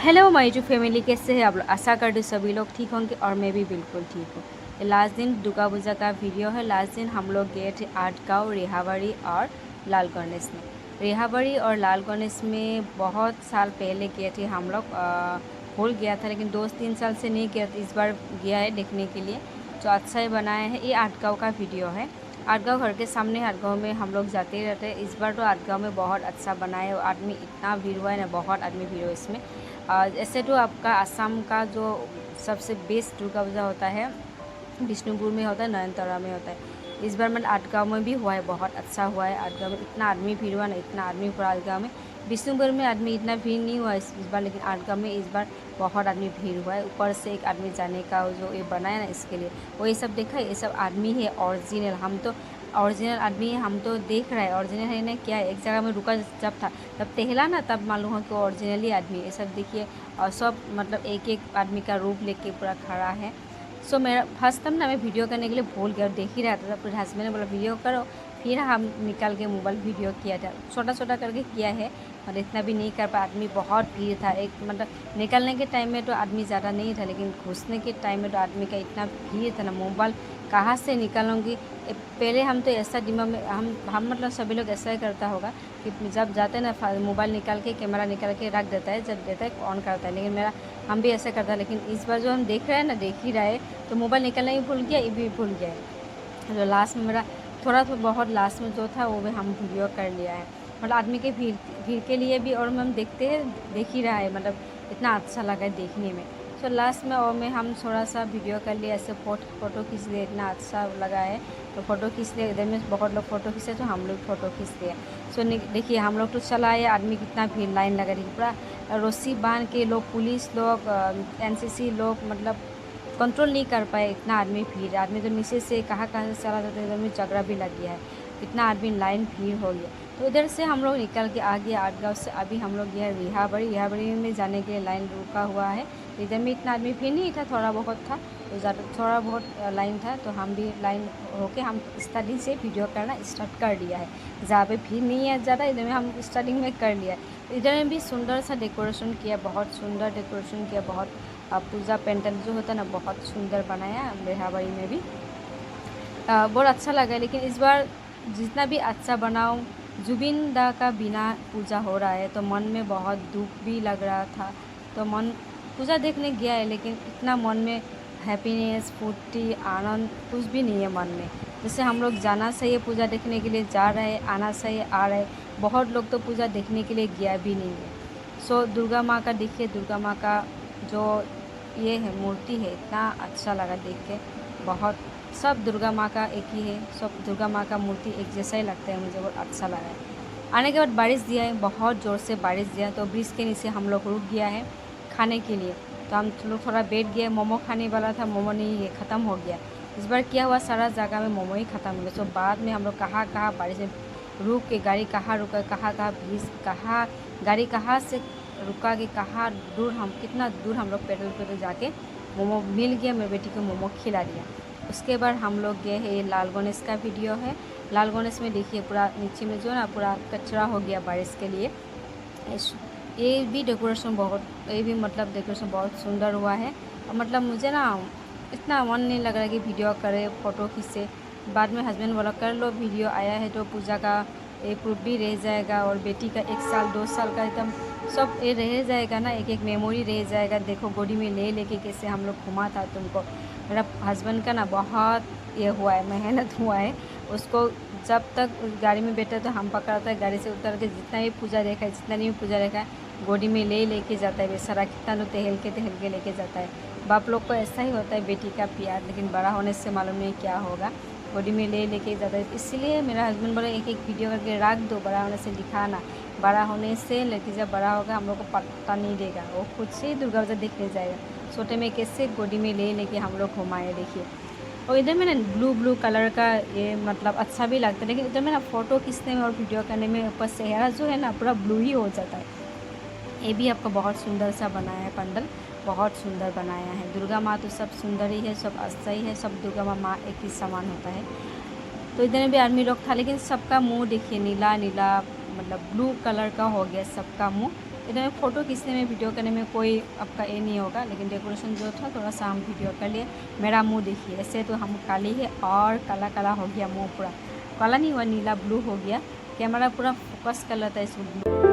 Hello my जो family, कैसे हैं आप लोग। आशा करती सभी लोग ठीक होंगे और मैं भी बिल्कुल ठीक हूँ। ये लास्ट दिन दुर्गा पूजा का वीडियो है। लास्ट दिन हम लोग गए थे आठ गाँव, रेहाबाड़ी और लाल गणेश में। रेहाबाड़ी और लाल गणेश में बहुत साल पहले गए थे हम लोग। भूल गया था, लेकिन 2-3 साल से नहीं गया था। इस बार गया है देखने के लिए, जो अच्छा ही बनाया है। ये आठ गाँव का वीडियो है। आठ गाँव घर के सामने, आठ गाँव में हम लोग जाते ही रहते हैं। इस बार तो आठ गाँव में बहुत अच्छा बनाया है। आदमी इतना भीड़ हुआ है ना, बहुत आदमी भीड़ हुआ इसमें। ऐसे तो आपका असम का जो सबसे बेस्ट दुर्गा पूजा होता है विष्णुपुर में होता है, नयनतारा में होता है। इस बार मतलब आठ गाँव में भी हुआ है, बहुत अच्छा हुआ है। आठ गाँव में इतना आदमी भीड़ हुआ ना, इतना आदमी पूरा आठ गाँव में। विष्णुपुर में आदमी इतना भीड़ नहीं हुआ इस बार, लेकिन आठ गाँव में इस बार बहुत आदमी भीड़ हुआ है। ऊपर से एक आदमी जाने का जो ये बनाया ना, इसके लिए वो ये सब देखा है। ये सब आदमी है ओरिजिनल, हम तो ओरिजिनल आदमी है, हम तो देख रहे हैं ओरिजिनल है ना। क्या है, एक जगह में रुका जब था, तब टहला ना, तब मालूम हो कि ओरिजिनली आदमी। ये सब देखिए, और सब मतलब एक एक आदमी का रूप लेके पूरा खड़ा है। सो मेरा फर्स्ट टाइम ना मैं वीडियो करने के लिए भूल गया, देख ही रहा था। तब फिर हस्बैंड ने बोला वीडियो करो, फिर हम निकल के मोबाइल वीडियो किया था। छोटा छोटा करके किया है, और इतना भी नहीं कर पाया। आदमी बहुत भीड़ था। एक मतलब निकलने के टाइम में तो आदमी ज़्यादा नहीं था, लेकिन घुसने के टाइम में तो आदमी का इतना भीड़ था ना, मोबाइल कहाँ से निकालूंगी। पहले हम तो ऐसा दिमाग में हम मतलब सभी लोग ऐसा ही करता होगा कि जब जाते हैं ना, मोबाइल निकाल के कैमरा निकाल के रख देता है, जब देता है ऑन करता है। लेकिन हम भी ऐसा करता है। लेकिन इस बार जो हम देख रहे हैं ना, देख ही रहे, तो मोबाइल निकालना ही भूल गया, ये भी भूल गया। जो लास्ट में मेरा थोड़ा तो बहुत लास्ट में जो था वो भी हम वीडियो कर लिया है। मतलब आदमी के भीड़ भीड़ के लिए भी, और हम देखते हैं, देख ही रहा है, मतलब इतना अच्छा लगा है देखने में। सो लास्ट में और में हम थोड़ा सा वीडियो कर लिए, ऐसे फ़ोटो खींच लिए, इतना अच्छा लगा है। तो फ़ोटो खींच लिए, इधर में बहुत लोग फ़ोटो खींचे, तो हम लोग फ़ोटो खींच लिए। सो देखिए, हम लोग तो चला आए, आदमी कितना भीड़ लाइन लगा रही, पूरा रस्सी बांध के लोग, पुलिस लोग, एनसीसी लोग, मतलब कंट्रोल नहीं कर पाए, इतना आदमी भीड़। आदमी तो नीचे से कहाँ कहाँ से चला जाता है, इधर में झगड़ा भी लग गया है, इतना आदमी लाइन भीड़ हो गया। तो इधर से हम लोग निकल के आ गए आठ गाँव से। अभी हम लोग गए रिहाबड़ी में जाने के लिए लाइन रुका हुआ है। तो इधर में इतना आदमी भीड़ नहीं था, थोड़ा बहुत था, तो ज़्यादा थोड़ा बहुत लाइन था। तो हम भी लाइन होके हम स्टार्टिंग से वीडियो करना स्टार्ट कर दिया है। जहाँ पे भीड़ नहीं है ज़्यादा, इधर में हम स्टार्टिंग में कर लिया है। तो इधर में भी सुंदर सा डेकोरेशन किया, बहुत सुंदर डेकोरेशन किया। बहुत पूजा पेंडल जो होता है ना, बहुत सुंदर बनाया रेहाबाड़ी में भी। बहुत अच्छा लगा। लेकिन इस बार जितना भी अच्छा बनाओ, जुबिन दा का बिना पूजा हो रहा है, तो मन में बहुत दुख भी लग रहा था। तो मन पूजा देखने गया है, लेकिन इतना मन में हैप्पीनेस, फुर्ती, आनंद कुछ भी नहीं है मन में। जैसे हम लोग जाना सही है, पूजा देखने के लिए जा रहे हैं, आना सही है, आ रहे हैं। बहुत लोग तो पूजा देखने के लिए गया भी नहीं है। सो दुर्गा माँ का देखिए, दुर्गा माँ का जो ये है मूर्ति है, इतना अच्छा लगा देख के। बहुत सब दुर्गा माँ का एक ही है, सब दुर्गा माँ का मूर्ति एक जैसा ही लगता है, मुझे बहुत अच्छा लगा है। आने के बाद बारिश दिया है, बहुत ज़ोर से बारिश दिया, तो ब्रिज के नीचे हम लोग रुक गया है खाने के लिए। तो हम लोग थोड़ा बैठ गए, मोमो खाने वाला था, मोमो नहीं, ये ख़त्म हो गया। इस बार क्या हुआ, सारा जगह में मोमो ही ख़त्म हो गया। तो बाद में हम लोग कहाँ कहाँ बारिश में रुक के, गाड़ी कहाँ रुका, कहाँ कहाँ भीज, कहाँ गाड़ी कहाँ से रुका के, कहाँ दूर, हम कितना दूर हम लोग पैदल पैदल जाके मोमो मिल गया। मेरी बेटी को मोमो खिला दिया। उसके बाद हम लोग गए हैं, ये लाल गणेश का वीडियो है। लाल गणेश में देखिए पूरा नीचे में जो ना पूरा कचरा हो गया बारिश के लिए। ये भी डेकोरेशन बहुत, ये भी मतलब डेकोरेशन बहुत सुंदर हुआ है। और मतलब मुझे ना इतना मन नहीं लग रहा है कि वीडियो करे, फ़ोटो खींचे। बाद में हस्बैंड बोला कर लो वीडियो, आया है तो पूजा का ये प्रूफ भी रह जाएगा, और बेटी का 1 साल 2 साल का एकदम सब ये रह जाएगा ना, एक एक मेमोरी रह जाएगा। देखो गोदी में ले लेके कैसे हम लोग घुमा था तुमको। मेरा हस्बैंड का ना बहुत ये हुआ है, मेहनत हुआ है। उसको जब तक गाड़ी में बैठा तो हम पकड़ता है, गाड़ी से उतर के जितना भी पूजा देखा है, जितना नहीं पूजा देखा है, गोदी में ले लेके जाता है बेचारा। कितना तो टहल के लेके जाता है। बाप लोग को ऐसा ही होता है बेटी का प्यार, लेकिन बड़ा होने से मालूम नहीं क्या होगा। गोदी में ले लेके जाता है। इसलिए मेरा हस्बैंड बोले एक एक वीडियो करके रख दो, बड़ा होने से दिखाना। बड़ा होने से लड़की जब बड़ा होगा हम लोग को पता नहीं देगा, वो खुद से ही दुर्गा पूजा देखने जाएगा। छोटे में कैसे गोदी में ले लेके हम लोग घुमाए देखिए। और इधर में ना ब्लू कलर का ये मतलब अच्छा भी लगता है, लेकिन इधर में ना फ़ोटो खींचने में और वीडियो करने में ऊपर चेहरा जो है ना पूरा ब्लू ही हो जाता है। ये भी आपको बहुत सुंदर सा बनाया है पंडल, बहुत सुंदर बनाया है। दुर्गा माँ तो सब सुंदर ही है, सब अच्छा ही है, सब दुर्गा माँ एक ही समान होता है। तो इधर भी आदमी लोग था, लेकिन सबका मुंह देखिए नीला नीला, मतलब ब्लू कलर का हो गया सबका मुंह। इधर फ़ोटो खींचने में वीडियो करने में कोई आपका ये नहीं होगा, लेकिन डेकोरेशन जो था थोड़ा सा हम वीडियो कर लिए। मेरा मुंह देखिए, ऐसे तो हम काली है और काला काला हो गया मुंह, पूरा काला नहीं हुआ, नीला ब्लू हो गया। कैमरा पूरा फोकस कर लेता है इसको ब्लू।